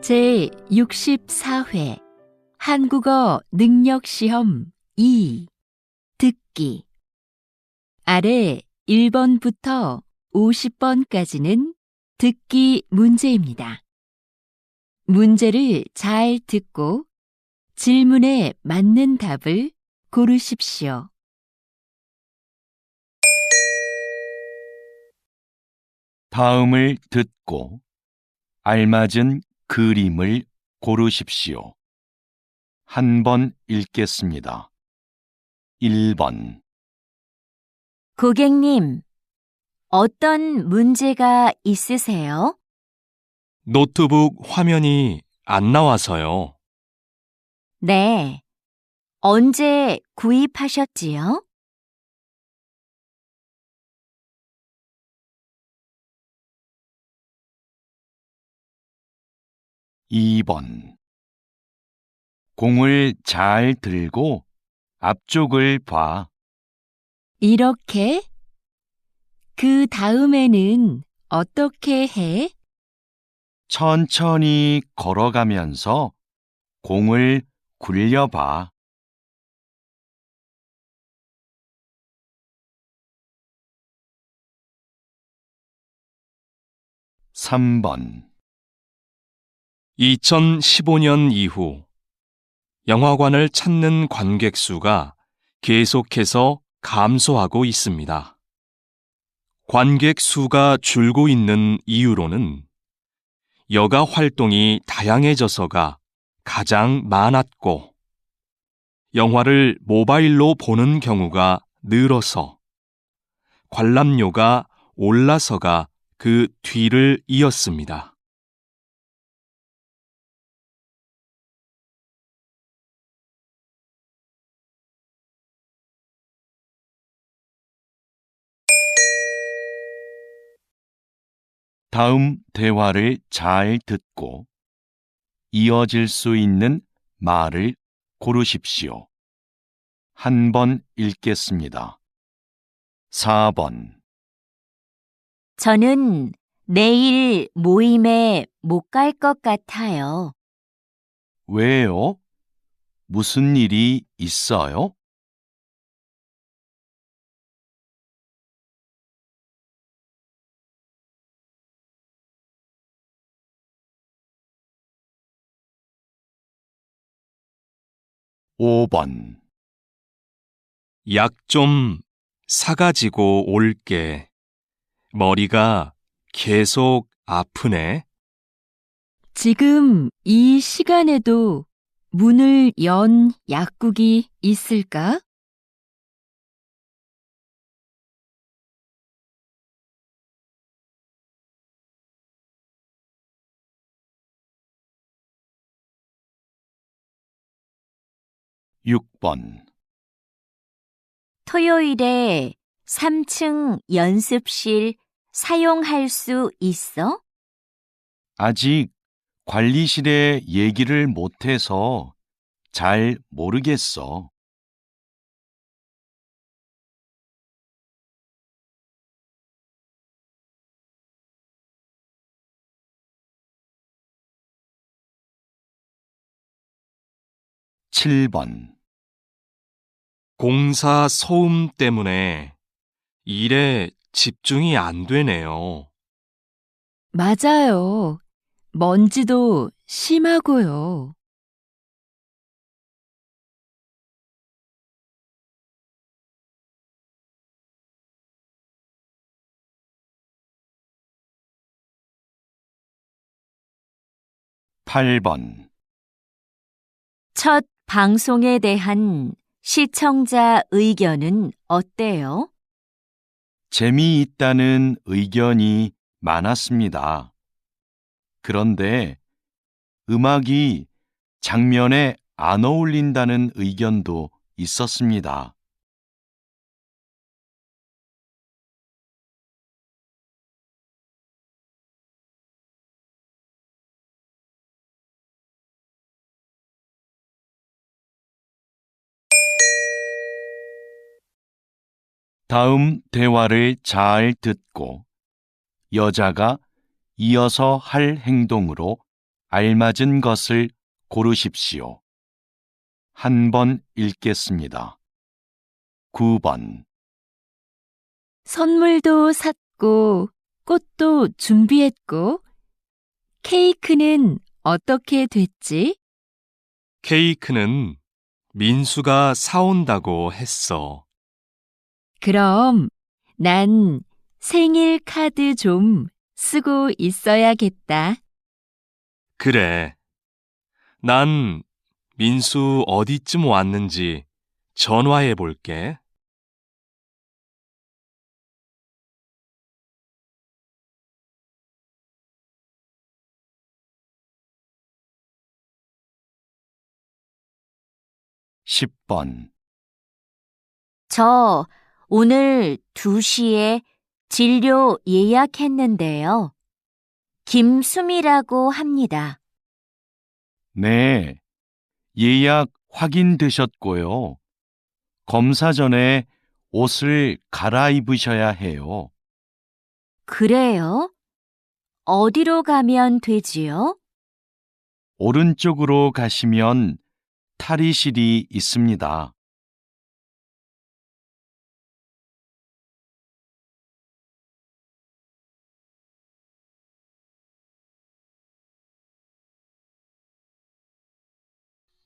제64회 한국어 능력시험 2 듣기 아래 1번부터 50번까지는 듣기 문제입니다. 문제를 잘 듣고 질문에 맞는 답을 고르십시오. 다음을 듣고 알맞은 그림을 고르십시오. 한 번 읽겠습니다. 1번. 고객님, 어떤 문제가 있으세요? 노트북 화면이 안 나와서요. 네. 언제 구입하셨지요? 2번. 공을 잘 들고 앞쪽을 봐. 이렇게? 그 다음에는 어떻게 해? 천천히 걸어가면서 공을 굴려봐. 3번. 2015년 이후 영화관을 찾는 관객 수가 계속해서 감소하고 있습니다. 관객 수가 줄고 있는 이유로는 여가 활동이 다양해져서가 가장 많았고, 영화를 모바일로 보는 경우가 늘어서, 관람료가 올라서가 그 뒤를 이었습니다. 다음 대화를 잘 듣고 이어질 수 있는 말을 고르십시오. 한 번 읽겠습니다. 4번. 저는 내일 모임에 못 갈 것 같아요. 왜요? 무슨 일이 있어요? 5번. 약 좀 사가지고 올게. 머리가 계속 아프네. 지금 이 시간에도 문을 연 약국이 있을까? 6번. 토요일에 3층 연습실 사용할 수 있어? 아직 관리실에 얘기를 못해서 잘 모르겠어. 7번. 공사 소음 때문에 일에 집중이 안 되네요. 맞아요. 먼지도 심하고요. 8번. 첫 방송에 대한 시청자 의견은 어때요? 재미있다는 의견이 많았습니다. 그런데 음악이 장면에 안 어울린다는 의견도 있었습니다. 다음 대화를 잘 듣고 여자가 이어서 할 행동으로 알맞은 것을 고르십시오. 한 번 읽겠습니다. 9번. 선물도 샀고, 꽃도 준비했고, 케이크는 어떻게 됐지? 케이크는 민수가 사온다고 했어. 그럼 난 생일 카드 좀 쓰고 있어야겠다. 그래. 난 민수 어디쯤 왔는지 전화해 볼게. 10번. 저 오늘 2시에 진료 예약했는데요. 김수미라고 합니다. 네, 예약 확인되셨고요. 검사 전에 옷을 갈아입으셔야 해요. 그래요? 어디로 가면 되지요? 오른쪽으로 가시면 탈의실이 있습니다.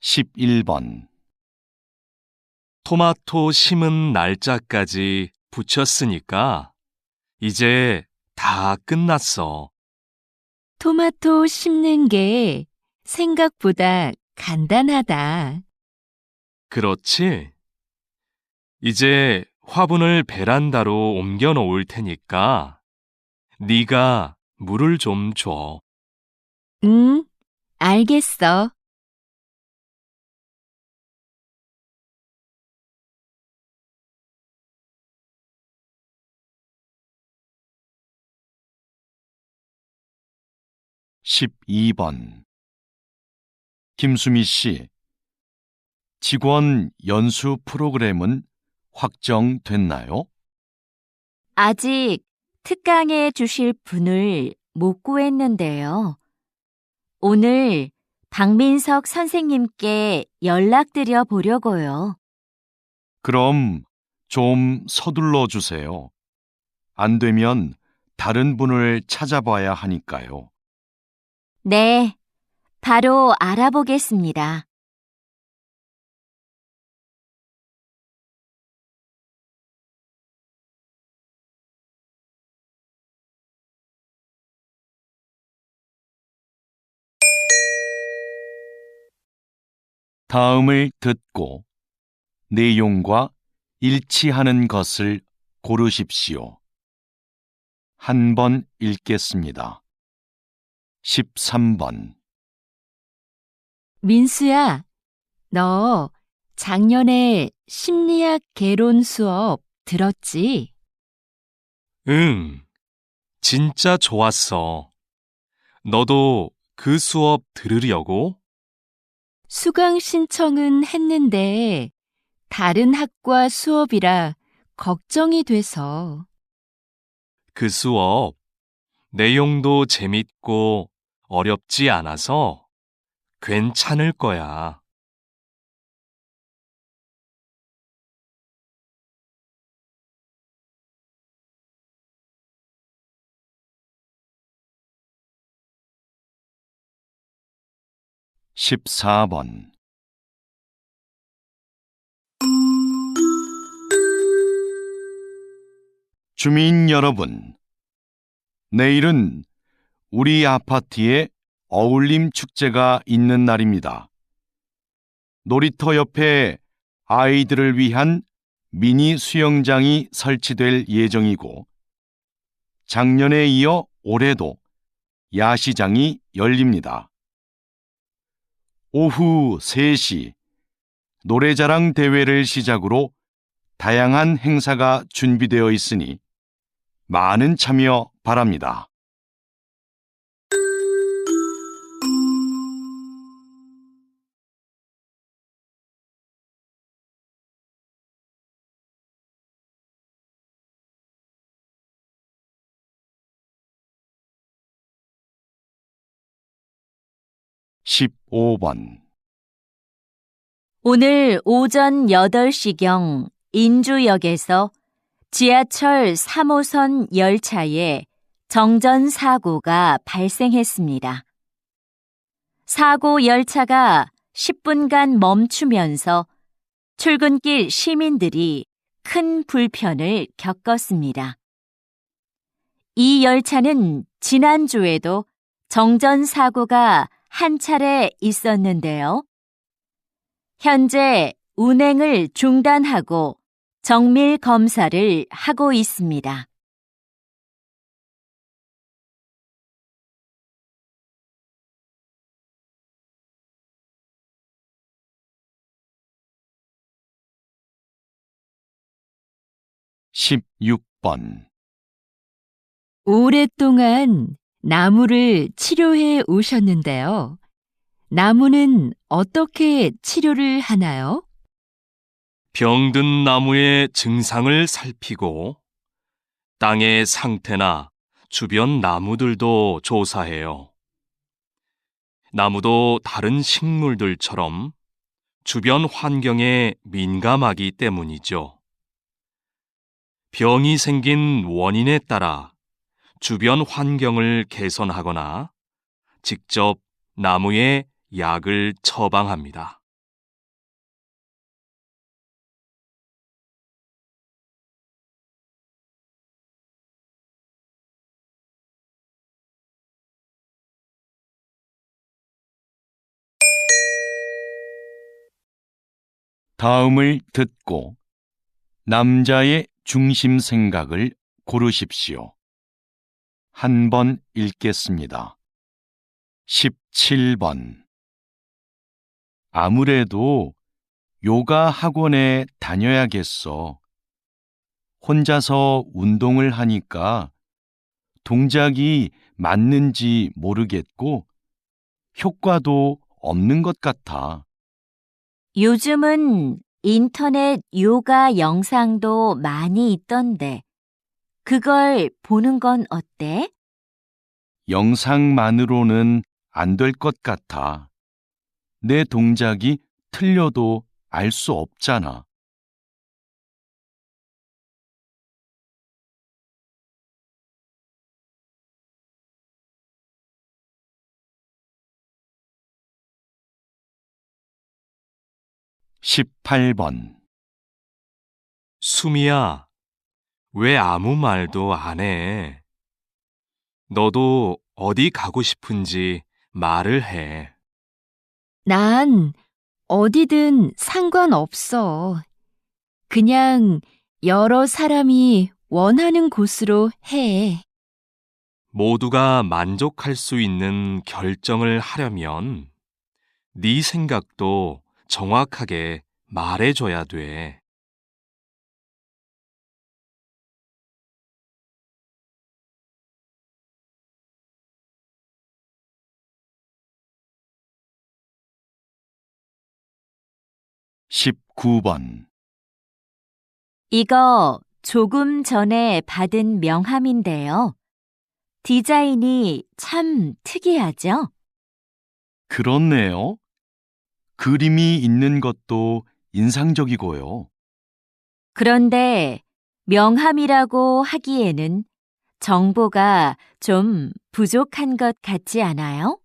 11번. 토마토 심은 날짜까지 붙였으니까 이제 다 끝났어. 토마토 심는 게 생각보다 간단하다. 그렇지? 이제 화분을 베란다로 옮겨 놓을 테니까 네가 물을 좀 줘. 응, 알겠어. 12번. 김수미 씨, 직원 연수 프로그램은 확정됐나요? 아직 특강해 주실 분을 못 구했는데요. 오늘 박민석 선생님께 연락드려 보려고요. 그럼 좀 서둘러 주세요. 안 되면 다른 분을 찾아봐야 하니까요. 네, 바로 알아보겠습니다. '다음을 듣고 내용과 일치하는 것을 고르십시오. 한 번 읽겠습니다. 13번. 민수야, 너 작년에 심리학 개론 수업 들었지? 응, 진짜 좋았어. 너도 그 수업 들으려고? 수강 신청은 했는데 다른 학과 수업이라 걱정이 돼서. 그 수업 내용도 재밌고 어렵지 않아서 괜찮을 거야. 14번. 주민 여러분, 내일은 우리 아파트에 어울림 축제가 있는 날입니다. 놀이터 옆에 아이들을 위한 미니 수영장이 설치될 예정이고, 작년에 이어 올해도 야시장이 열립니다. 오후 3시 노래자랑 대회를 시작으로 다양한 행사가 준비되어 있으니 많은 참여 바랍니다. 15번. 오늘 오전 8시경 인주역에서 지하철 3호선 열차에 정전 사고가 발생했습니다. 사고 열차가 10분간 멈추면서 출근길 시민들이 큰 불편을 겪었습니다. 이 열차는 지난주에도 정전 사고가 한 차례 있었는데요. 현재 운행을 중단하고 정밀 검사를 하고 있습니다. (16번) 오랫동안 나무를 치료해 오셨는데요. 나무는 어떻게 치료를 하나요? 병든 나무의 증상을 살피고 땅의 상태나 주변 나무들도 조사해요. 나무도 다른 식물들처럼 주변 환경에 민감하기 때문이죠. 병이 생긴 원인에 따라 주변 환경을 개선하거나 직접 나무에 약을 처방합니다. 다음을 듣고 남자의 중심 생각을 고르십시오. 한 번 읽겠습니다. 17번. 아무래도 요가 학원에 다녀야겠어. 혼자서 운동을 하니까 동작이 맞는지 모르겠고 효과도 없는 것 같아. 요즘은 인터넷 요가 영상도 많이 있던데, 그걸 보는 건 어때? 영상만으로는 안 될 것 같아. 내 동작이 틀려도 알 수 없잖아. (18번) 수미야, 왜 아무 말도 안 해? 너도 어디 가고 싶은지 말을 해. 난 어디든 상관없어. 그냥 여러 사람이 원하는 곳으로 해. 모두가 만족할 수 있는 결정을 하려면 네 생각도 정확하게 말해줘야 돼. (19번) 이거 조금 전에 받은 명함인데요. 디자인이 참 특이하죠? 그렇네요. 그림이 있는 것도 인상적이고요. 그런데 명함이라고 하기에는 정보가 좀 부족한 것 같지 않아요?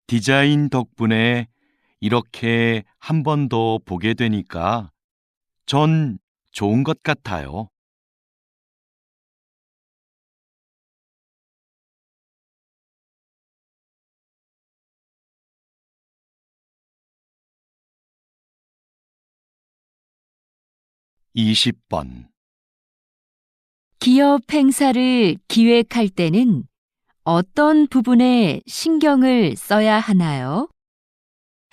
디자인 덕분에 이렇게 한 번 더 보게 되니까 전 좋은 것 같아요. (20번) 기업 행사를 기획할 때는 어떤 부분에 신경을 써야 하나요?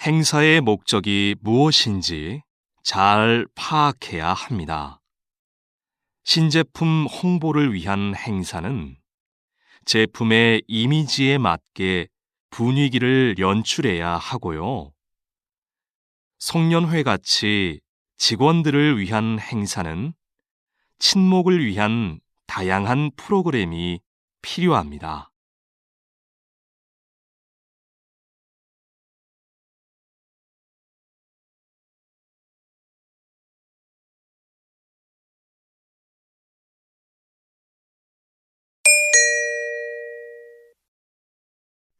행사의 목적이 무엇인지 잘 파악해야 합니다. 신제품 홍보를 위한 행사는 제품의 이미지에 맞게 분위기를 연출해야 하고요. 송년회 같이 직원들을 위한 행사는 친목을 위한 다양한 프로그램이 필요합니다.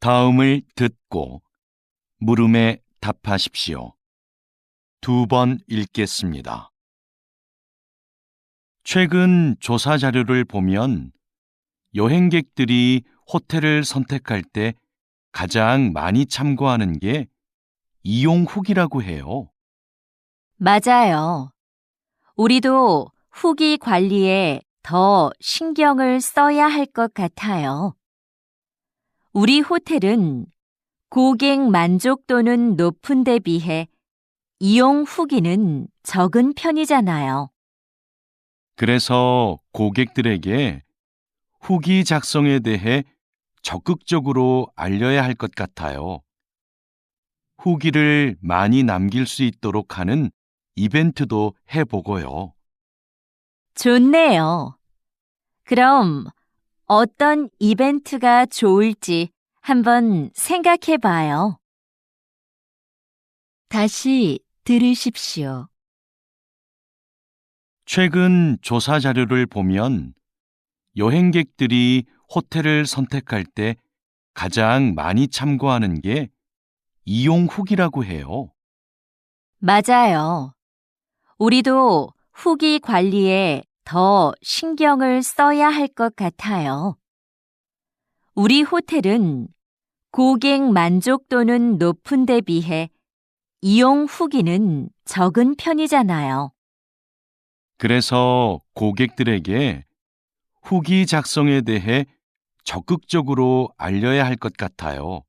다음을 듣고 물음에 답하십시오. 2번 읽겠습니다. 최근 조사 자료를 보면 여행객들이 호텔을 선택할 때 가장 많이 참고하는 게 이용 후기라고 해요. 맞아요. 우리도 후기 관리에 더 신경을 써야 할 것 같아요. 우리 호텔은 고객 만족도는 높은 데 비해 이용 후기는 적은 편이잖아요. 그래서 고객들에게 후기 작성에 대해 적극적으로 알려야 할 것 같아요. 후기를 많이 남길 수 있도록 하는 이벤트도 해보고요. 좋네요. 그럼 어떤 이벤트가 좋을지 한번 생각해 봐요. 다시 들으십시오. 최근 조사 자료를 보면 여행객들이 호텔을 선택할 때 가장 많이 참고하는 게 이용 후기라고 해요. 맞아요. 우리도 후기 관리에 더 신경을 써야 할 것 같아요. 우리 호텔은 고객 만족도는 높은 데 비해 이용 후기는 적은 편이잖아요. 그래서 고객들에게 후기 작성에 대해 적극적으로 알려야 할 것 같아요.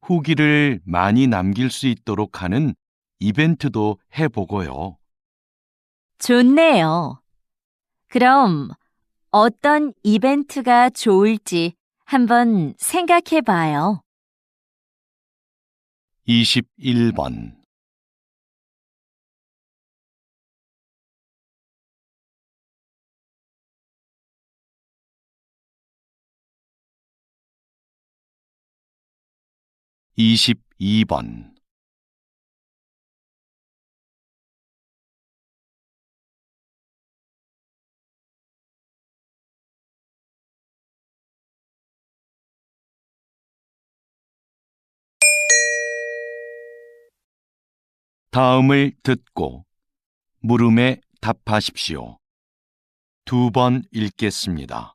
후기를 많이 남길 수 있도록 하는 이벤트도 해보고요. 좋네요. 그럼 어떤 이벤트가 좋을지 한번 생각해 봐요. 21번. (22번) 다음을 듣고 물음에 답하십시오. 2번 읽겠습니다.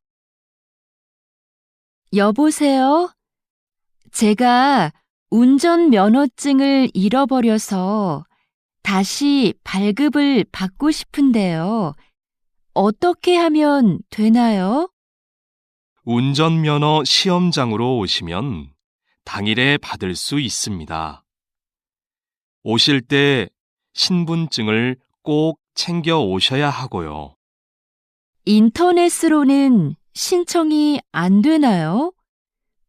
여보세요? 제가 운전면허증을 잃어버려서 다시 발급을 받고 싶은데요. 어떻게 하면 되나요? 운전면허 시험장으로 오시면 당일에 받을 수 있습니다. 오실 때 신분증을 꼭 챙겨 오셔야 하고요. 인터넷으로는 신청이 안 되나요?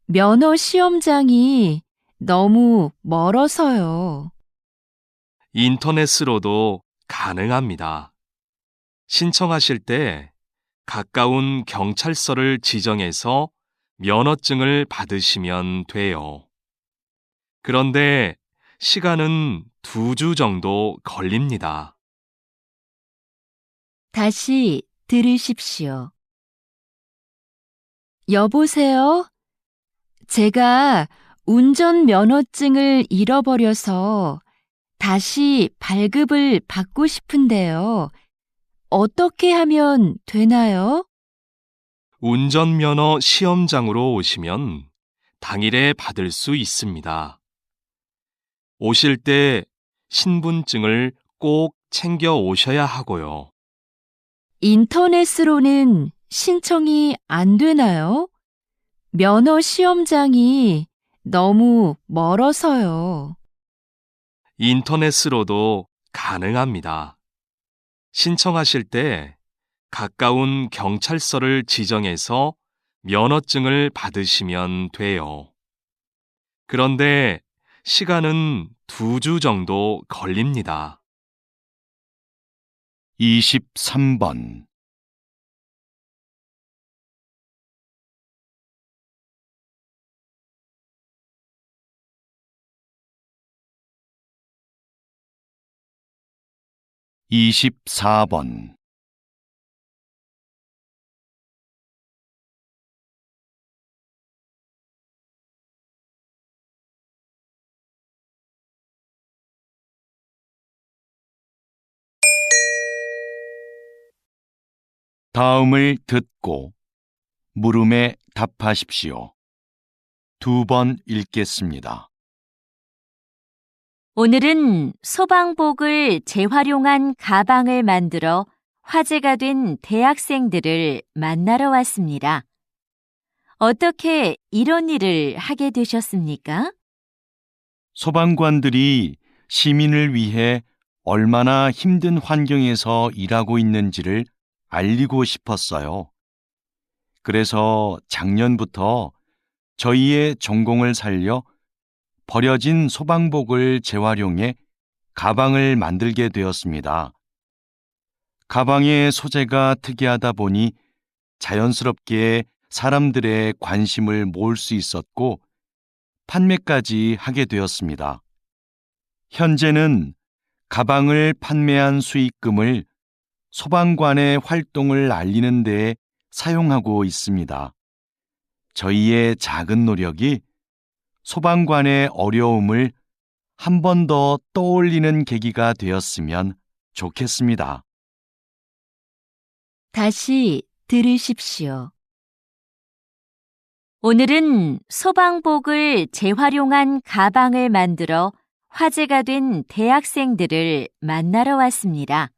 면허 시험장이 너무 멀어서요. 인터넷으로도 가능합니다. 신청하실 때 가까운 경찰서를 지정해서 면허증을 받으시면 돼요. 그런데 시간은 2주 정도 걸립니다. 다시 들으십시오. 여보세요? 제가 운전면허증을 잃어버려서 다시 발급을 받고 싶은데요. 어떻게 하면 되나요? 운전면허 시험장으로 오시면 당일에 받을 수 있습니다. 오실 때 신분증을 꼭 챙겨 오셔야 하고요. 인터넷으로는 신청이 안 되나요? 면허 시험장이 너무 멀어서요. 인터넷으로도 가능합니다. 신청하실 때 가까운 경찰서를 지정해서 면허증을 받으시면 돼요. 그런데 시간은 2주 정도 걸립니다. 23번. (24번) 다음을 듣고 물음에 답하십시오. 2번 읽겠습니다. 오늘은 소방복을 재활용한 가방을 만들어 화제가 된 대학생들을 만나러 왔습니다. 어떻게 이런 일을 하게 되셨습니까? 소방관들이 시민을 위해 얼마나 힘든 환경에서 일하고 있는지를 알리고 싶었어요. 그래서 작년부터 저희의 전공을 살려 버려진 소방복을 재활용해 가방을 만들게 되었습니다. 가방의 소재가 특이하다 보니 자연스럽게 사람들의 관심을 모을 수 있었고 판매까지 하게 되었습니다. 현재는 가방을 판매한 수익금을 소방관의 활동을 알리는 데 사용하고 있습니다. 저희의 작은 노력이 소방관의 어려움을 한 번 더 떠올리는 계기가 되었으면 좋겠습니다. 다시 들으십시오. 오늘은 소방복을 재활용한 가방을 만들어 화제가 된 대학생들을 만나러 왔습니다.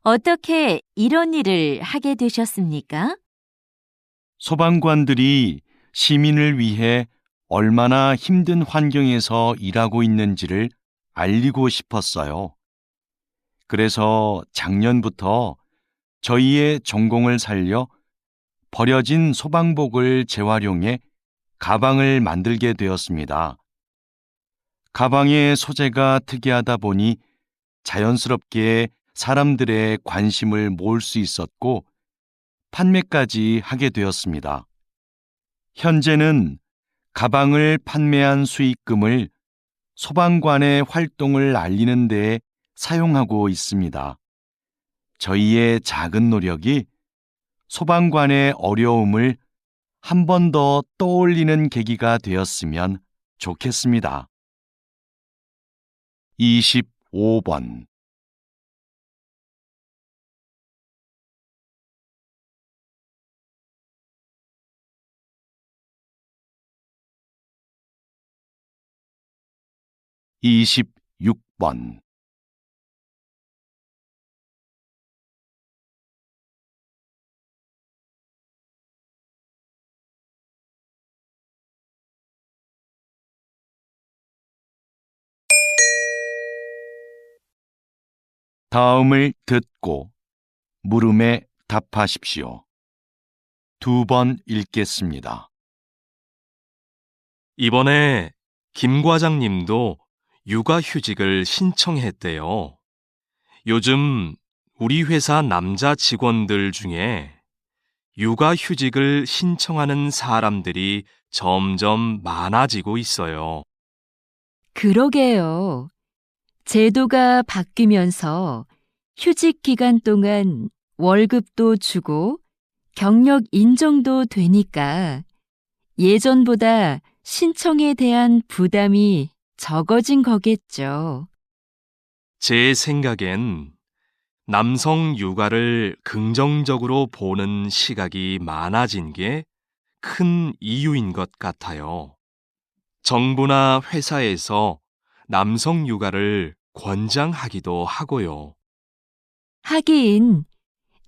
어떻게 이런 일을 하게 되셨습니까? 소방관들이 시민을 위해 얼마나 힘든 환경에서 일하고 있는지를 알리고 싶었어요. 그래서 작년부터 저희의 전공을 살려 버려진 소방복을 재활용해 가방을 만들게 되었습니다. 가방의 소재가 특이하다 보니 자연스럽게 사람들의 관심을 모을 수 있었고 판매까지 하게 되었습니다. 현재는 가방을 판매한 수익금을 소방관의 활동을 알리는 데 사용하고 있습니다. 저희의 작은 노력이 소방관의 어려움을 한 번 더 떠올리는 계기가 되었으면 좋겠습니다. 25번 (26번) 다음을 듣고 물음에 답하십시오. 2번 읽겠습니다. 이번에 김 과장님도 육아휴직을 신청했대요. 요즘 우리 회사 남자 직원들 중에 육아휴직을 신청하는 사람들이 점점 많아지고 있어요. 그러게요. 제도가 바뀌면서 휴직 기간 동안 월급도 주고 경력 인정도 되니까 예전보다 신청에 대한 부담이 적어진 거겠죠. 제 생각엔 남성 육아를 긍정적으로 보는 시각이 많아진 게 큰 이유인 것 같아요. 정부나 회사에서 남성 육아를 권장하기도 하고요. 하긴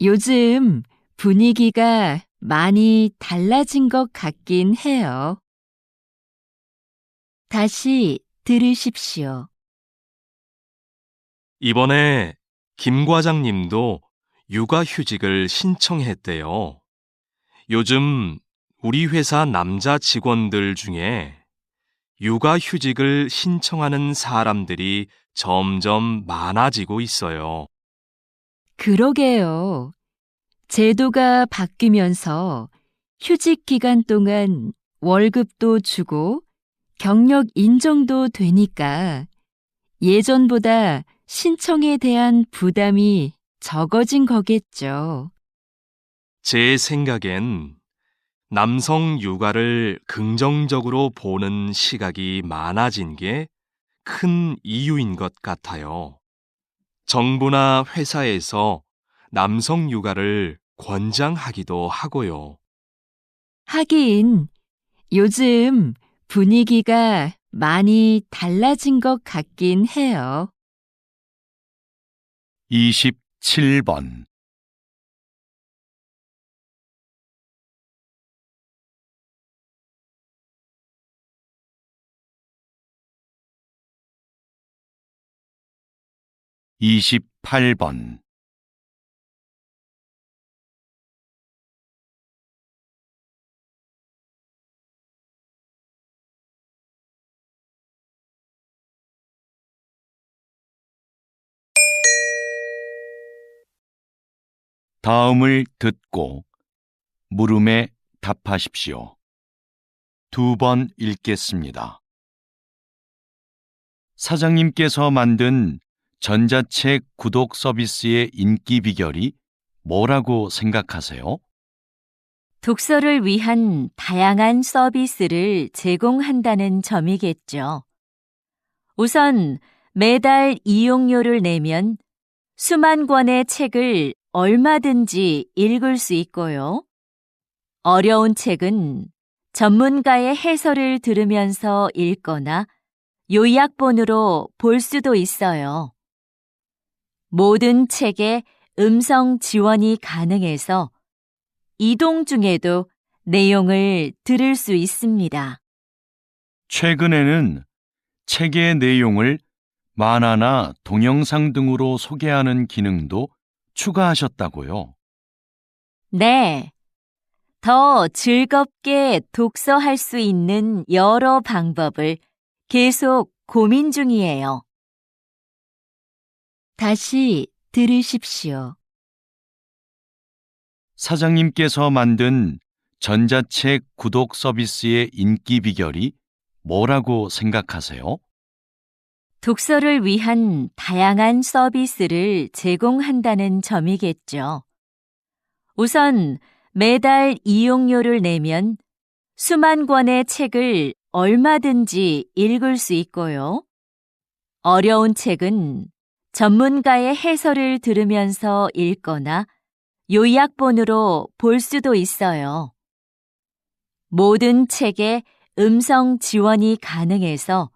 요즘 분위기가 많이 달라진 것 같긴 해요. 다시 들으십시오. 이번에 김 과장님도 육아휴직을 신청했대요. 요즘 우리 회사 남자 직원들 중에 육아휴직을 신청하는 사람들이 점점 많아지고 있어요. 그러게요. 제도가 바뀌면서 휴직 기간 동안 월급도 주고 경력 인정도 되니까 예전보다 신청에 대한 부담이 적어진 거겠죠. 제 생각엔 남성 육아를 긍정적으로 보는 시각이 많아진 게 큰 이유인 것 같아요. 정부나 회사에서 남성 육아를 권장하기도 하고요. 하긴, 요즘 분위기가 많이 달라진 것 같긴 해요. 27번. (28번) 다음을 듣고 물음에 답하십시오. 2번 읽겠습니다. 사장님께서 만든 전자책 구독 서비스의 인기 비결이 뭐라고 생각하세요? 독서를 위한 다양한 서비스를 제공한다는 점이겠죠. 우선 매달 이용료를 내면 수만 권의 책을 얼마든지 읽을 수 있고요. 어려운 책은 전문가의 해설을 들으면서 읽거나 요약본으로 볼 수도 있어요. 모든 책에 음성 지원이 가능해서 이동 중에도 내용을 들을 수 있습니다. 최근에는 책의 내용을 만화나 동영상 등으로 소개하는 기능도 추가하셨다고요. 네. 더 즐겁게 독서할 수 있는 여러 방법을 계속 고민 중이에요. 다시 들으십시오. 사장님께서 만든 전자책 구독 서비스의 인기 비결이 뭐라고 생각하세요? 독서를 위한 다양한 서비스를 제공한다는 점이겠죠. 우선 매달 이용료를 내면 수만 권의 책을 얼마든지 읽을 수 있고요. 어려운 책은 전문가의 해설을 들으면서 읽거나 요약본으로 볼 수도 있어요. 모든 책에 음성 지원이 가능해서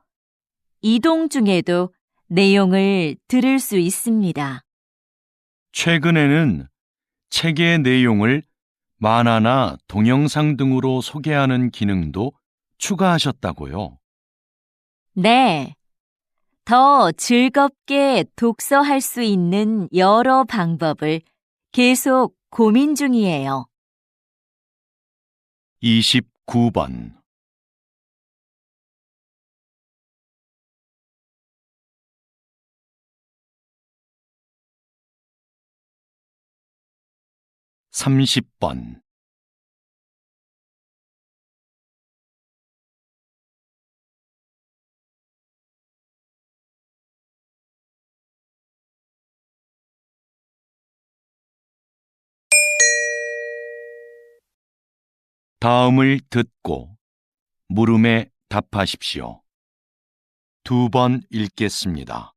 이동 중에도 내용을 들을 수 있습니다. 최근에는 책의 내용을 만화나 동영상 등으로 소개하는 기능도 추가하셨다고요. 네. 더 즐겁게 독서할 수 있는 여러 방법을 계속 고민 중이에요. 29번. (30번) 다음을 듣고 물음에 답하십시오. 2번 읽겠습니다.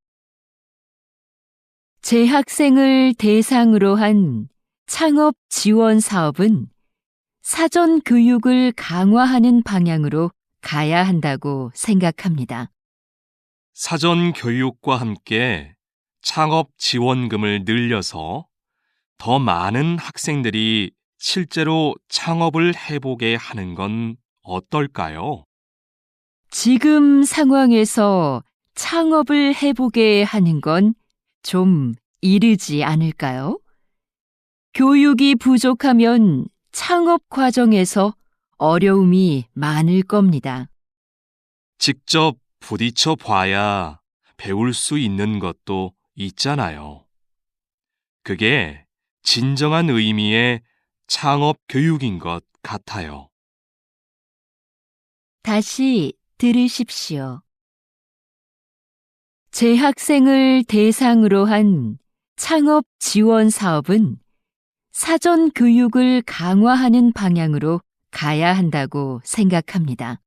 재학생을 대상으로 한 창업 지원 사업은 사전 교육을 강화하는 방향으로 가야 한다고 생각합니다. 사전 교육과 함께 창업 지원금을 늘려서 더 많은 학생들이 실제로 창업을 해보게 하는 건 어떨까요? 지금 상황에서 창업을 해보게 하는 건 좀 이르지 않을까요? 교육이 부족하면 창업 과정에서 어려움이 많을 겁니다. 직접 부딪혀 봐야 배울 수 있는 것도 있잖아요. 그게 진정한 의미의 창업 교육인 것 같아요. 다시 들으십시오. 재학생을 대상으로 한 창업 지원 사업은 사전 교육을 강화하는 방향으로 가야 한다고 생각합니다.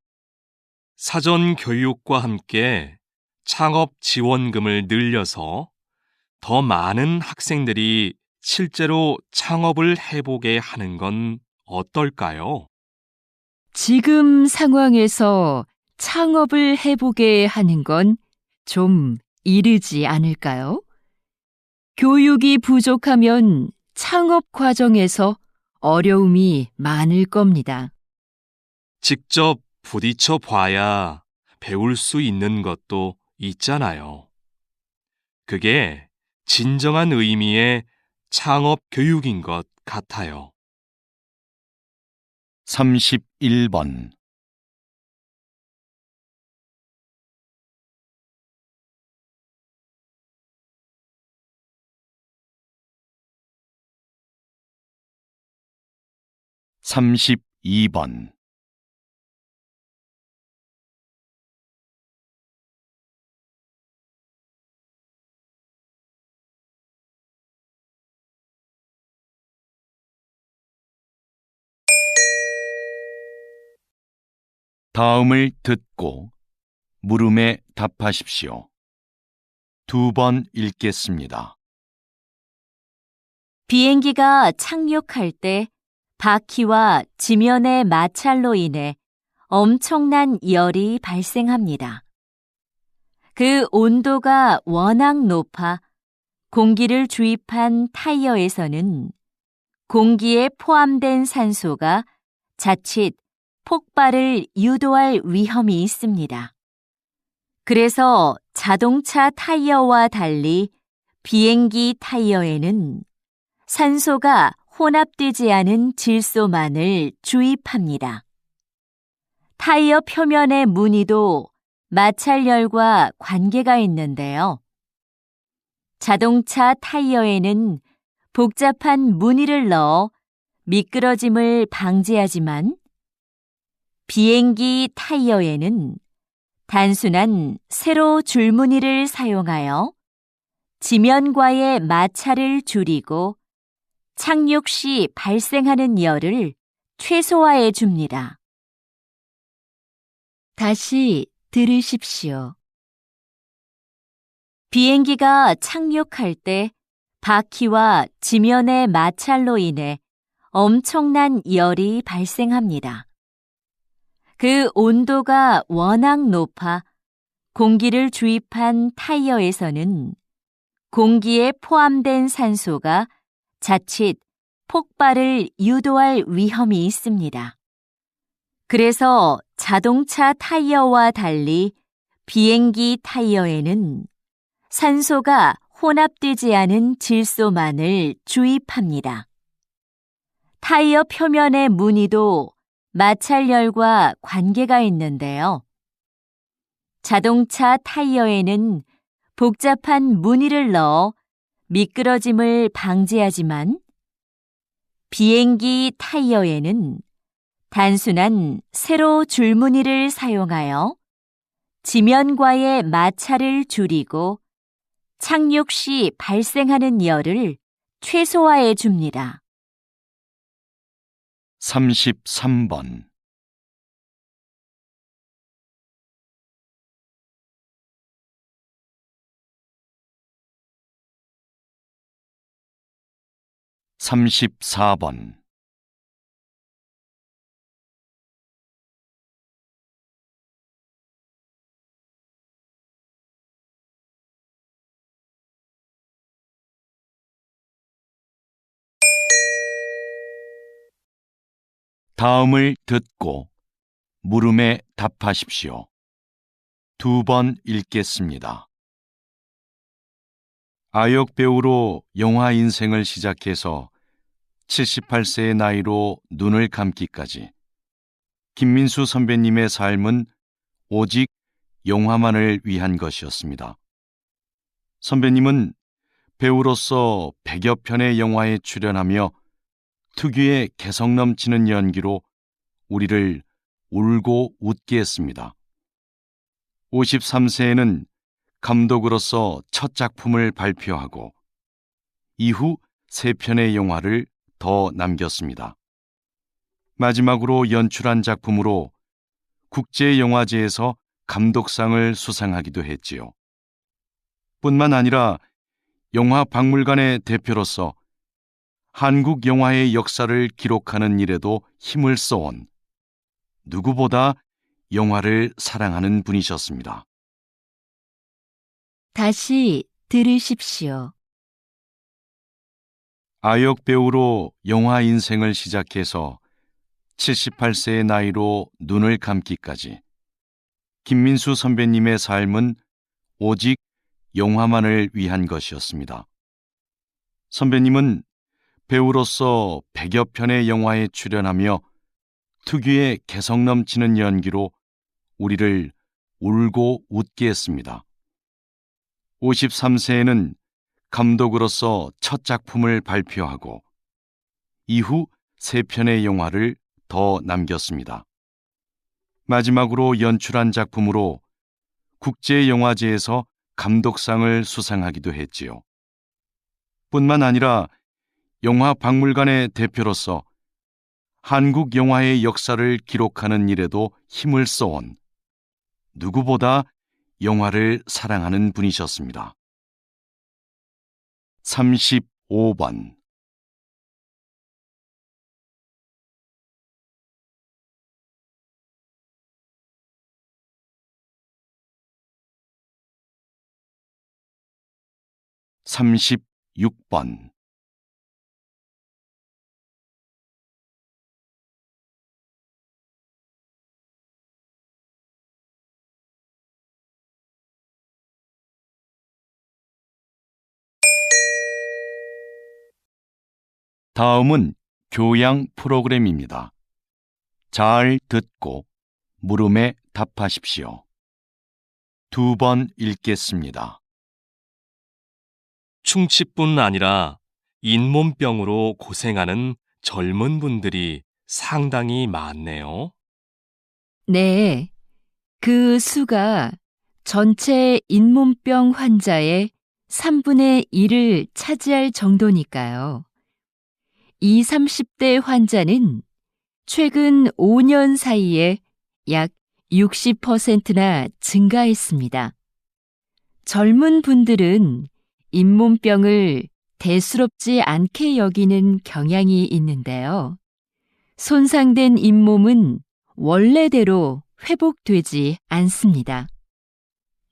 사전 교육과 함께 창업 지원금을 늘려서 더 많은 학생들이 실제로 창업을 해보게 하는 건 어떨까요? 지금 상황에서 창업을 해보게 하는 건 좀 이르지 않을까요? 교육이 부족하면 창업 과정에서 어려움이 많을 겁니다. 직접 부딪혀 봐야 배울 수 있는 것도 있잖아요. 그게 진정한 의미의 창업 교육인 것 같아요. 31번. 32번. 다음을 듣고 물음에 답하십시오. 2번 읽겠습니다. 비행기가 착륙할 때 바퀴와 지면의 마찰로 인해 엄청난 열이 발생합니다. 그 온도가 워낙 높아 공기를 주입한 타이어에서는 공기에 포함된 산소가 자칫 폭발을 유도할 위험이 있습니다. 그래서 자동차 타이어와 달리 비행기 타이어에는 산소가 혼합되지 않은 질소만을 주입합니다. 타이어 표면의 무늬도 마찰열과 관계가 있는데요. 자동차 타이어에는 복잡한 무늬를 넣어 미끄러짐을 방지하지만 비행기 타이어에는 단순한 세로 줄무늬를 사용하여 지면과의 마찰을 줄이고 착륙 시 발생하는 열을 최소화해 줍니다. 다시 들으십시오. 비행기가 착륙할 때 바퀴와 지면의 마찰로 인해 엄청난 열이 발생합니다. 그 온도가 워낙 높아 공기를 주입한 타이어에서는 공기에 포함된 산소가 자칫 폭발을 유도할 위험이 있습니다. 그래서 자동차 타이어와 달리 비행기 타이어에는 산소가 혼합되지 않은 질소만을 주입합니다. 타이어 표면의 무늬도 마찰열과 관계가 있는데요. 자동차 타이어에는 복잡한 무늬를 넣어 미끄러짐을 방지하지만 비행기 타이어에는 단순한 세로 줄무늬를 사용하여 지면과의 마찰을 줄이고 착륙 시 발생하는 열을 최소화해 줍니다. 33번. 34번. 다음을 듣고 물음에 답하십시오. 2번 읽겠습니다. 아역 배우로 영화 인생을 시작해서 78세의 나이로 눈을 감기까지 김민수 선배님의 삶은 오직 영화만을 위한 것이었습니다. 선배님은 배우로서 100여 편의 영화에 출연하며 특유의 개성 넘치는 연기로 우리를 울고 웃게 했습니다. 53세에는 감독으로서 첫 작품을 발표하고 이후 3편의 영화를 더 남겼습니다. 마지막으로 연출한 작품으로 국제영화제에서 감독상을 수상하기도 했지요. 뿐만 아니라 영화박물관의 대표로서 한국 영화의 역사를 기록하는 일에도 힘을 써온 누구보다 영화를 사랑하는 분이셨습니다. 다시 들으십시오. 아역 배우로 영화 인생을 시작해서 78세의 나이로 눈을 감기까지 김민수 선배님의 삶은 오직 영화만을 위한 것이었습니다. 선배님은 배우로서 100여 편의 영화에 출연하며 특유의 개성 넘치는 연기로 우리를 울고 웃게 했습니다. 53세에는 감독으로서 첫 작품을 발표하고 이후 3편의 영화를 더 남겼습니다. 마지막으로 연출한 작품으로 국제영화제에서 감독상을 수상하기도 했지요. 뿐만 아니라 영화박물관의 대표로서 한국 영화의 역사를 기록하는 일에도 힘을 써온 누구보다 영화를 사랑하는 분이셨습니다. 35번 36번 다음은 교양 프로그램입니다. 잘 듣고 물음에 답하십시오. 2번 읽겠습니다. 충치뿐 아니라 잇몸병으로 고생하는 젊은 분들이 상당히 많네요. 네, 그 수가 전체 잇몸병 환자의 3분의 1을 차지할 정도니까요. 20, 30대 환자는 최근 5년 사이에 약 60%나 증가했습니다. 젊은 분들은 잇몸병을 대수롭지 않게 여기는 경향이 있는데요. 손상된 잇몸은 원래대로 회복되지 않습니다.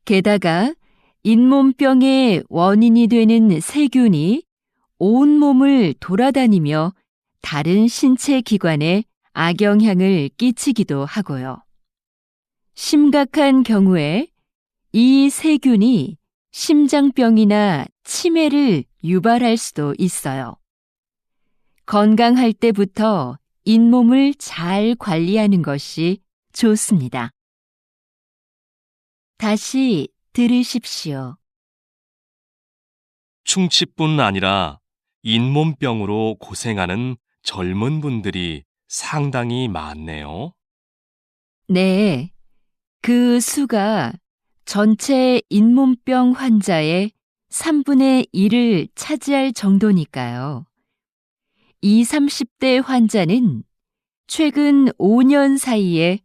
게다가 잇몸병의 원인이 되는 세균이 온몸을 돌아다니며 다른 신체 기관에 악영향을 끼치기도 하고요. 심각한 경우에 이 세균이 심장병이나 치매를 유발할 수도 있어요. 건강할 때부터 잇몸을 잘 관리하는 것이 좋습니다. 다시 들으십시오. 충치뿐 아니라 잇몸병으로 고생하는 젊은 분들이 상당히 많네요. 네, 그 수가 전체 잇몸병 환자의 3분의 1을 차지할 정도니까요. 20, 30대 환자는 최근 5년 사이에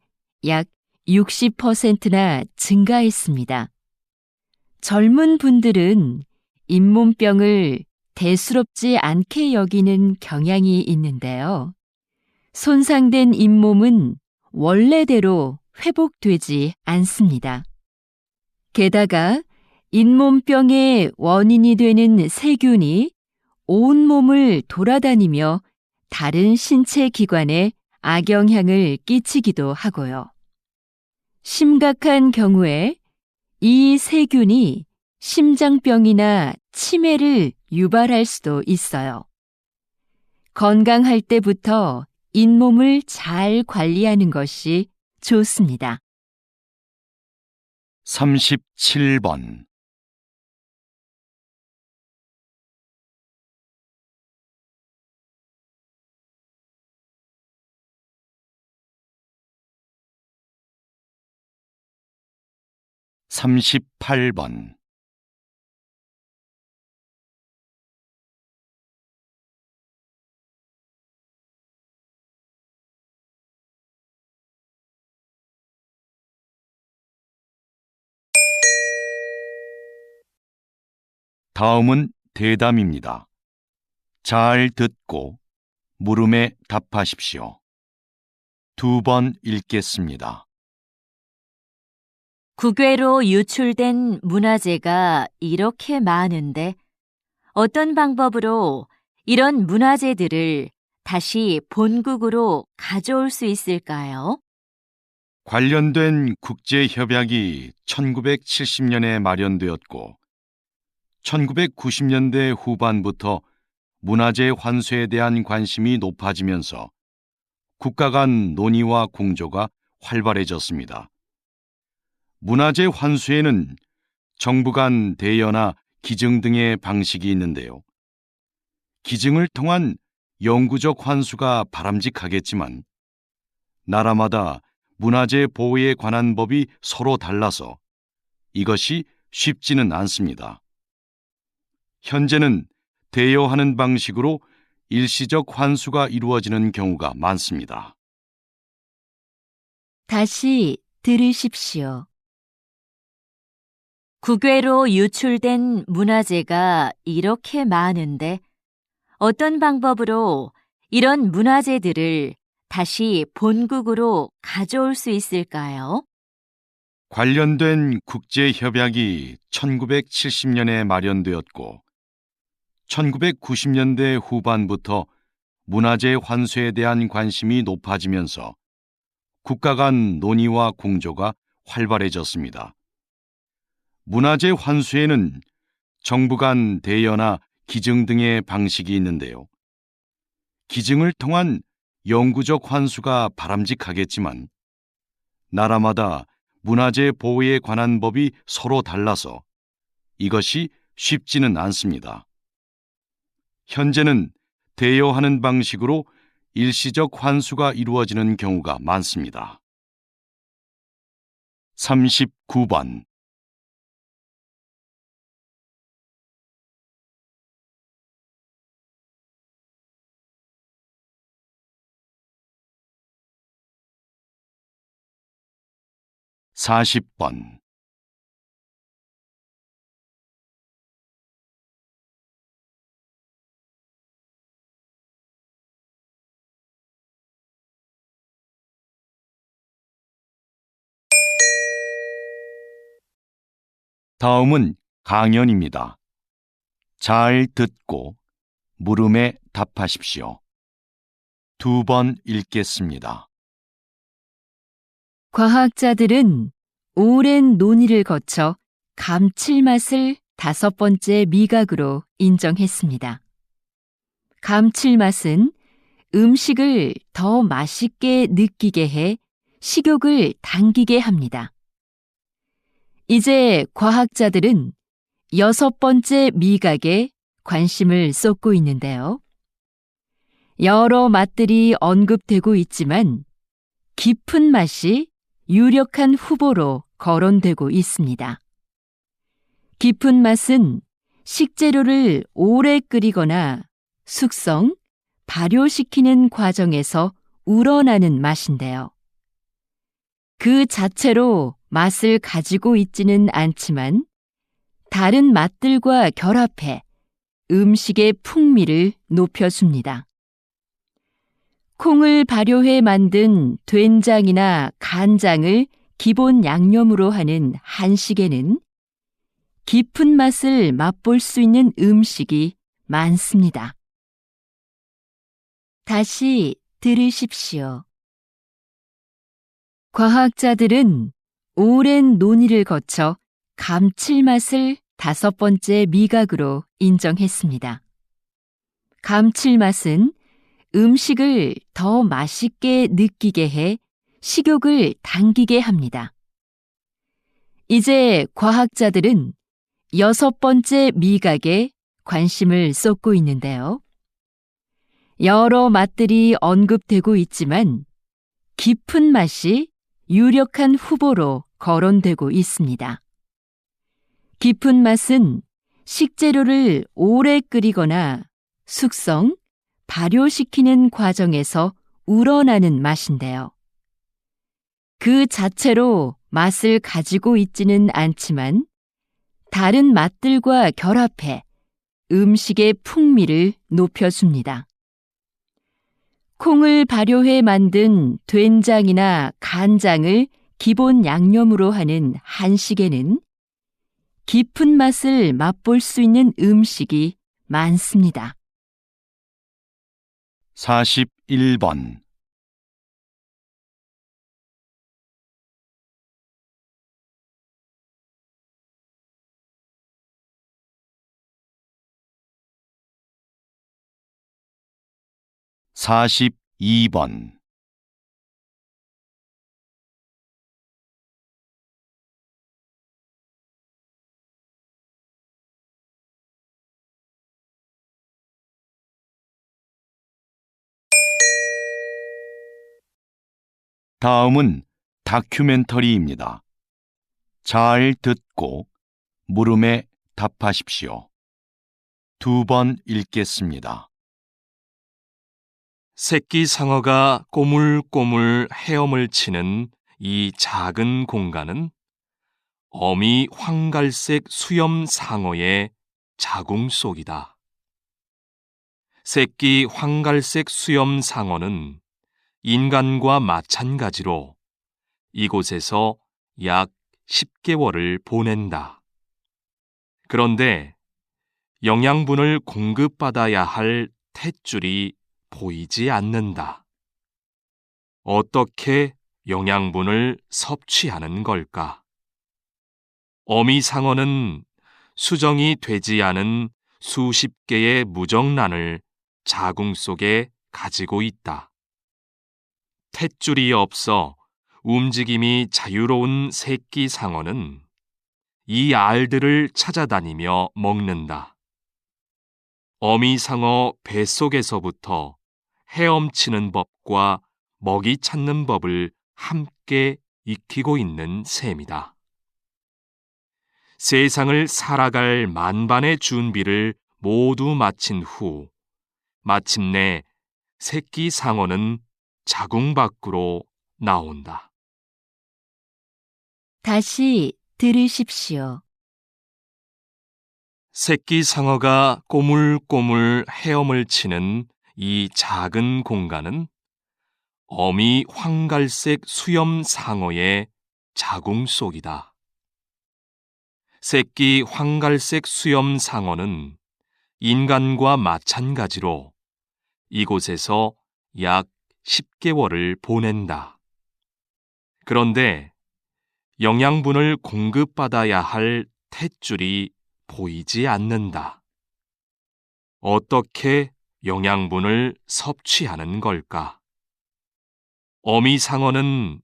약 60%나 증가했습니다. 젊은 분들은 잇몸병을 대수롭지 않게 여기는 경향이 있는데요. 손상된 잇몸은 원래대로 회복되지 않습니다. 게다가 잇몸병의 원인이 되는 세균이 온몸을 돌아다니며 다른 신체 기관에 악영향을 끼치기도 하고요. 심각한 경우에 이 세균이 심장병이나 치매를 유발할 수도 있어요. 건강할 때부터 잇몸을 잘 관리하는 것이 좋습니다. 37번 38번 다음은 대담입니다. 잘 듣고 물음에 답하십시오. 2번 읽겠습니다. 국외로 유출된 문화재가 이렇게 많은데 어떤 방법으로 이런 문화재들을 다시 본국으로 가져올 수 있을까요? 관련된 국제협약이 1970년에 마련되었고 1990년대 후반부터 문화재 환수에 대한 관심이 높아지면서 국가 간 논의와 공조가 활발해졌습니다. 문화재 환수에는 정부 간 대여나 기증 등의 방식이 있는데요. 기증을 통한 영구적 환수가 바람직하겠지만 나라마다 문화재 보호에 관한 법이 서로 달라서 이것이 쉽지는 않습니다. 현재는 대여하는 방식으로 일시적 환수가 이루어지는 경우가 많습니다. 다시 들으십시오. 국외로 유출된 문화재가 이렇게 많은데 어떤 방법으로 이런 문화재들을 다시 본국으로 가져올 수 있을까요? 관련된 국제협약이 1970년에 마련되었고 1990년대 후반부터 문화재 환수에 대한 관심이 높아지면서 국가 간 논의와 공조가 활발해졌습니다. 문화재 환수에는 정부 간 대여나 기증 등의 방식이 있는데요. 기증을 통한 영구적 환수가 바람직하겠지만 나라마다 문화재 보호에 관한 법이 서로 달라서 이것이 쉽지는 않습니다. 현재는 대여하는 방식으로 일시적 환수가 이루어지는 경우가 많습니다. 39번 40번 다음은 강연입니다. 잘 듣고 물음에 답하십시오. 2번 읽겠습니다. 과학자들은 오랜 논의를 거쳐 감칠맛을 5번째 미각으로 인정했습니다. 감칠맛은 음식을 더 맛있게 느끼게 해 식욕을 당기게 합니다. 이제 과학자들은 6번째 미각에 관심을 쏟고 있는데요. 여러 맛들이 언급되고 있지만 깊은 맛이 유력한 후보로 거론되고 있습니다. 깊은 맛은 식재료를 오래 끓이거나 숙성, 발효시키는 과정에서 우러나는 맛인데요. 그 자체로 맛을 가지고 있지는 않지만 다른 맛들과 결합해 음식의 풍미를 높여줍니다. 콩을 발효해 만든 된장이나 간장을 기본 양념으로 하는 한식에는 깊은 맛을 맛볼 수 있는 음식이 많습니다. 다시 들으십시오. 과학자들은 오랜 논의를 거쳐 감칠맛을 5번째 미각으로 인정했습니다. 감칠맛은 음식을 더 맛있게 느끼게 해 식욕을 당기게 합니다. 이제 과학자들은 6번째 미각에 관심을 쏟고 있는데요. 여러 맛들이 언급되고 있지만 깊은 맛이 유력한 후보로 거론되고 있습니다. 깊은 맛은 식재료를 오래 끓이거나 숙성, 발효시키는 과정에서 우러나는 맛인데요. 그 자체로 맛을 가지고 있지는 않지만 다른 맛들과 결합해 음식의 풍미를 높여줍니다. 콩을 발효해 만든 된장이나 간장을 기본 양념으로 하는 한식에는 깊은 맛을 맛볼 수 있는 음식이 많습니다. 41번. 사십이 번. 다음은 다큐멘터리입니다. 잘 듣고 물음에 답하십시오. 2번 읽겠습니다. 새끼 상어가 꼬물꼬물 헤엄을 치는 이 작은 공간은 어미 황갈색 수염 상어의 자궁 속이다. 새끼 황갈색 수염 상어는 인간과 마찬가지로 이곳에서 약 10개월을 보낸다. 그런데 영양분을 공급받아야 할 탯줄이 보이지 않는다. 어떻게 영양분을 섭취하는 걸까? 어미 상어는 수정이 되지 않은 수십 개의 무정란을 자궁 속에 가지고 있다. 탯줄이 없어 움직임이 자유로운 새끼 상어는 이 알들을 찾아다니며 먹는다. 어미 상어 뱃속에서부터 헤엄치는 법과 먹이 찾는 법을 함께 익히고 있는 셈이다. 세상을 살아갈 만반의 준비를 모두 마친 후 마침내 새끼 상어는 자궁 밖으로 나온다. 다시 들으십시오. 새끼 상어가 꼬물꼬물 헤엄을 치는 이 작은 공간은 어미 황갈색 수염 상어의 자궁 속이다. 새끼 황갈색 수염 상어는 인간과 마찬가지로 이곳에서 약 10개월을 보낸다. 그런데 영양분을 공급받아야 할 탯줄이 보이지 않는다. 어떻게 영양분을 섭취하는 걸까? 어미 상어는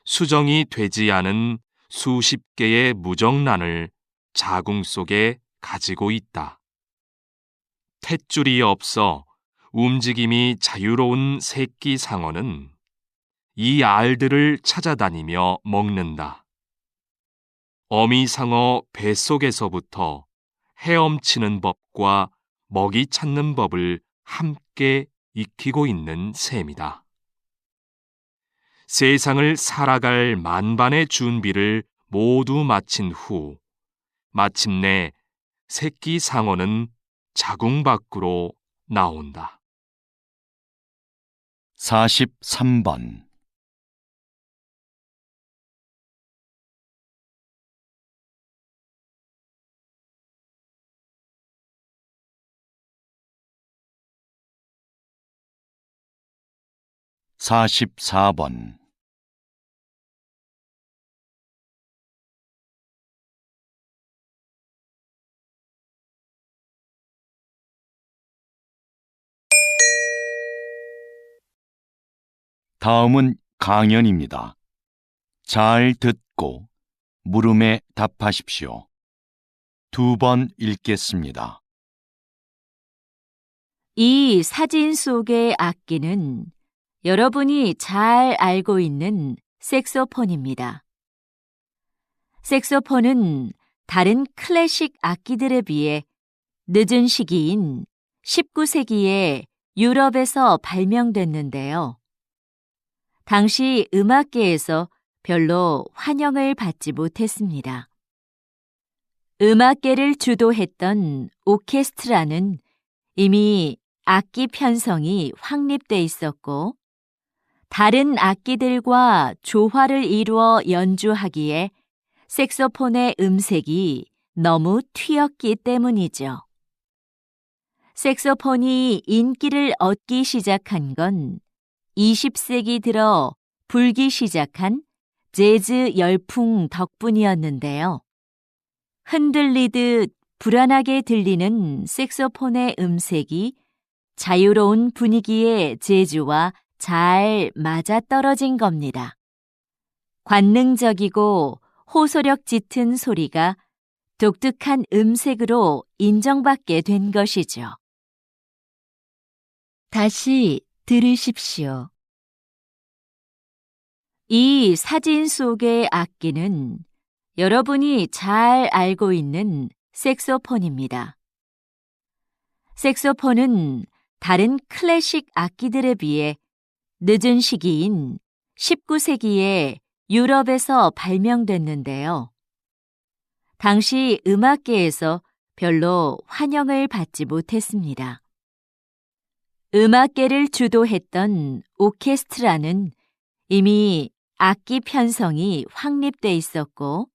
수정이 되지 않은 수십 개의 무정란을 자궁 속에 가지고 있다. 탯줄이 없어 움직임이 자유로운 새끼 상어는 이 알들을 찾아다니며 먹는다. 어미 상어 뱃속에서부터 헤엄치는 법과 먹이 찾는 법을 함께 익히고 있는 셈이다. 세상을 살아갈 만반의 준비를 모두 마친 후 마침내 새끼 상어는 자궁 밖으로 나온다. 43번. 사십사 번. 다음은 강연입니다. 잘 듣고 물음에 답하십시오. 2번 읽겠습니다. 이 사진 속의 악기는 여러분이 잘 알고 있는 색소폰입니다. 색소폰은 다른 클래식 악기들에 비해 늦은 시기인 19세기에 유럽에서 발명됐는데요. 당시 음악계에서 별로 환영을 받지 못했습니다. 음악계를 주도했던 오케스트라는 이미 악기 편성이 확립돼 있었고, 다른 악기들과 조화를 이루어 연주하기에 색소폰의 음색이 너무 튀었기 때문이죠. 색소폰이 인기를 얻기 시작한 건 20세기 들어 불기 시작한 재즈 열풍 덕분이었는데요. 흔들리듯 불안하게 들리는 색소폰의 음색이 자유로운 분위기의 재즈와 잘 맞아떨어진 겁니다. 관능적이고 호소력 짙은 소리가 독특한 음색으로 인정받게 된 것이죠. 다시 들으십시오. 이 사진 속의 악기는 여러분이 잘 알고 있는 색소폰입니다. 색소폰은 다른 클래식 악기들에 비해 늦은 시기인 19세기에 유럽에서 발명됐는데요. 당시 음악계에서 별로 환영을 받지 못했습니다. 음악계를 주도했던 오케스트라는 이미 악기 편성이 확립돼 있었고,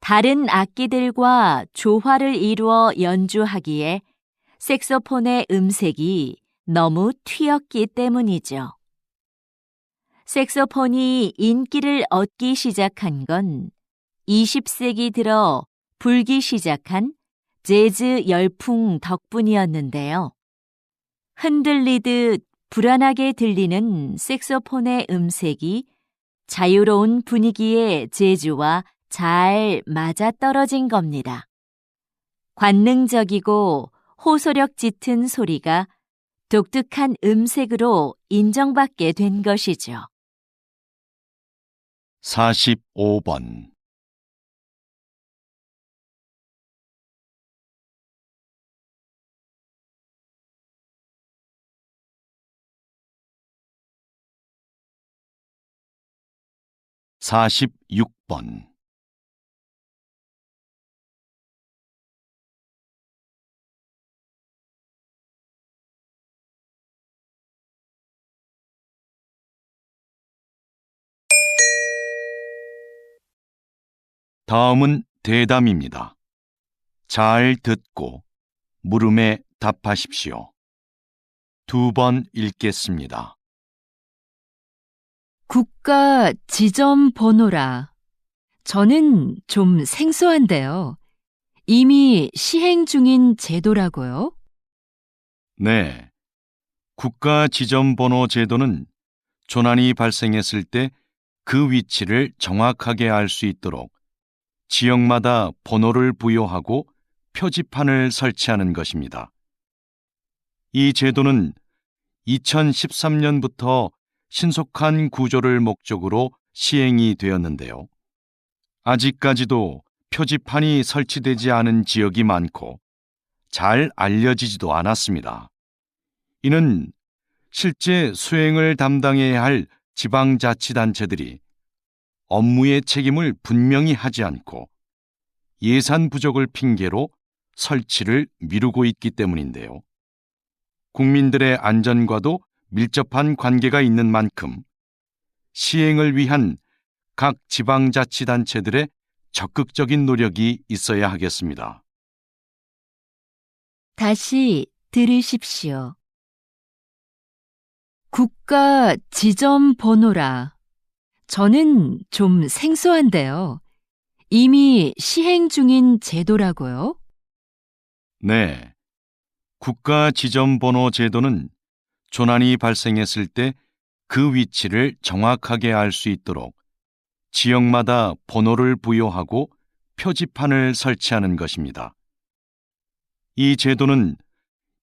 다른 악기들과 조화를 이루어 연주하기에 색소폰의 음색이 너무 튀었기 때문이죠. 색소폰이 인기를 얻기 시작한 건 20세기 들어 불기 시작한 재즈 열풍 덕분이었는데요. 흔들리듯 불안하게 들리는 색소폰의 음색이 자유로운 분위기의 재즈와 잘 맞아떨어진 겁니다. 관능적이고 호소력 짙은 소리가 독특한 음색으로 인정받게 된 것이죠. 45번. (46번) 다음은 대담입니다. 잘 듣고 물음에 답하십시오. 2번 읽겠습니다. 국가 지점 번호라. 저는 좀 생소한데요. 이미 시행 중인 제도라고요? 네. 국가 지점번호 제도는 조난이 발생했을 때 그 위치를 정확하게 알 수 있도록 지역마다 번호를 부여하고 표지판을 설치하는 것입니다. 이 제도는 2013년부터 신속한 구조를 목적으로 시행이 되었는데요. 아직까지도 표지판이 설치되지 않은 지역이 많고 잘 알려지지도 않았습니다. 이는 실제 수행을 담당해야 할 지방자치단체들이 업무의 책임을 분명히 하지 않고 예산 부족을 핑계로 설치를 미루고 있기 때문인데요. 국민들의 안전과도 밀접한 관계가 있는 만큼 시행을 위한 각 지방자치단체들의 적극적인 노력이 있어야 하겠습니다. 다시 들으십시오. 국가 지점 번호라. 저는 좀 생소한데요. 이미 시행 중인 제도라고요? 네. 국가 지점번호 제도는 조난이 발생했을 때 그 위치를 정확하게 알 수 있도록 지역마다 번호를 부여하고 표지판을 설치하는 것입니다. 이 제도는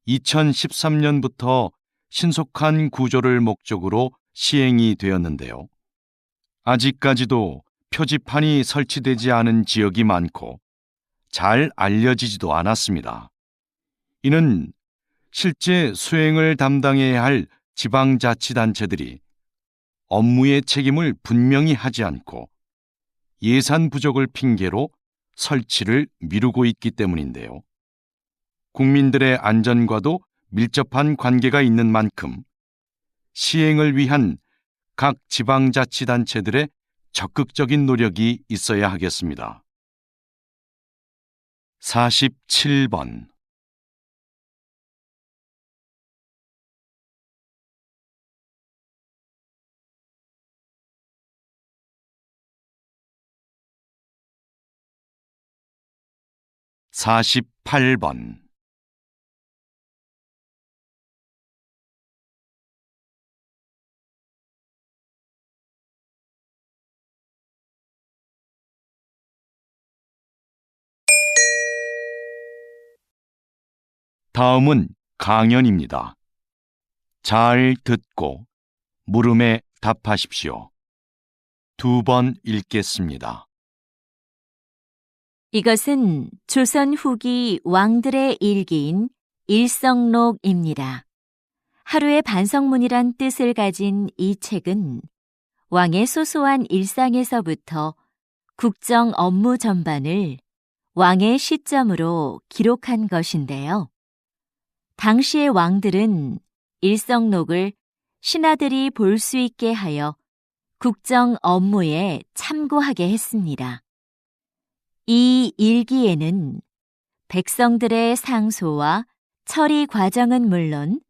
2013년부터 신속한 구조를 목적으로 시행이 되었는데요. 아직까지도 표지판이 설치되지 않은 지역이 많고 잘 알려지지도 않았습니다. 이는 실제 수행을 담당해야 할 지방자치단체들이 업무의 책임을 분명히 하지 않고 예산 부족을 핑계로 설치를 미루고 있기 때문인데요. 국민들의 안전과도 밀접한 관계가 있는 만큼 시행을 위한 각 지방자치단체들의 적극적인 노력이 있어야 하겠습니다. 47번 48번 '다음은 강연입니다. 잘 듣고 물음에 답하십시오. 2번 읽겠습니다. 이것은 조선 후기 왕들의 일기인 일성록입니다. 하루의 반성문이란 뜻을 가진 이 책은 왕의 소소한 일상에서부터 국정 업무 전반을 왕의 시점으로 기록한 것인데요. 당시의 왕들은 일성록을 신하들이 볼 수 있게 하여 국정 업무에 참고하게 했습니다. 이 일기에는 백성들의 상소와 처리 과정은 물론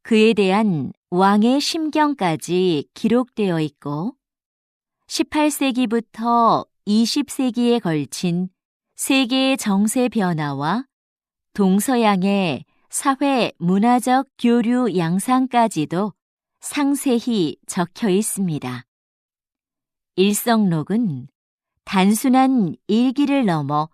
그에 대한 왕의 심경까지 기록되어 있고 18세기부터 20세기에 걸친 세계의 정세 변화와 동서양의 사회 문화적 교류 양상까지도 상세히 적혀 있습니다. 일성록은 단순한 일기를 넘어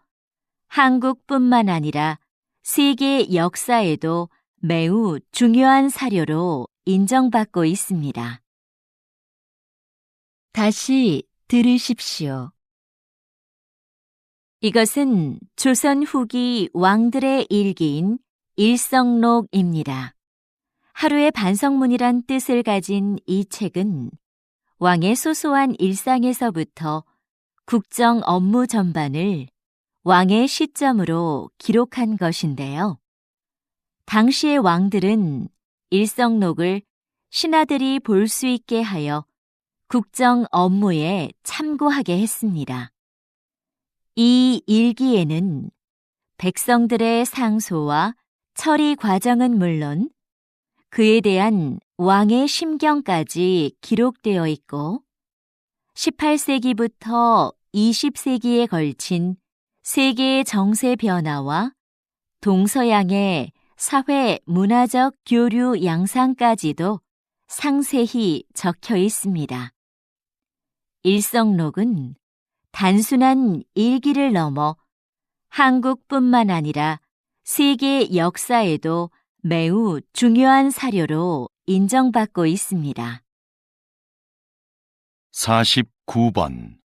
한국뿐만 아니라 세계 역사에도 매우 중요한 사료로 인정받고 있습니다. 다시 들으십시오. 이것은 조선 후기 왕들의 일기인 일성록입니다. 하루의 반성문이란 뜻을 가진 이 책은 왕의 소소한 일상에서부터 국정 업무 전반을 왕의 시점으로 기록한 것인데요. 당시의 왕들은 일성록을 신하들이 볼 수 있게 하여 국정 업무에 참고하게 했습니다. 이 일기에는 백성들의 상소와 처리 과정은 물론 그에 대한 왕의 심경까지 기록되어 있고 18세기부터 20세기에 걸친 세계의 정세 변화와 동서양의 사회 문화적 교류 양상까지도 상세히 적혀 있습니다. 일성록은 단순한 일기를 넘어 한국뿐만 아니라 세계 역사에도 매우 중요한 사료로 인정받고 있습니다. 49번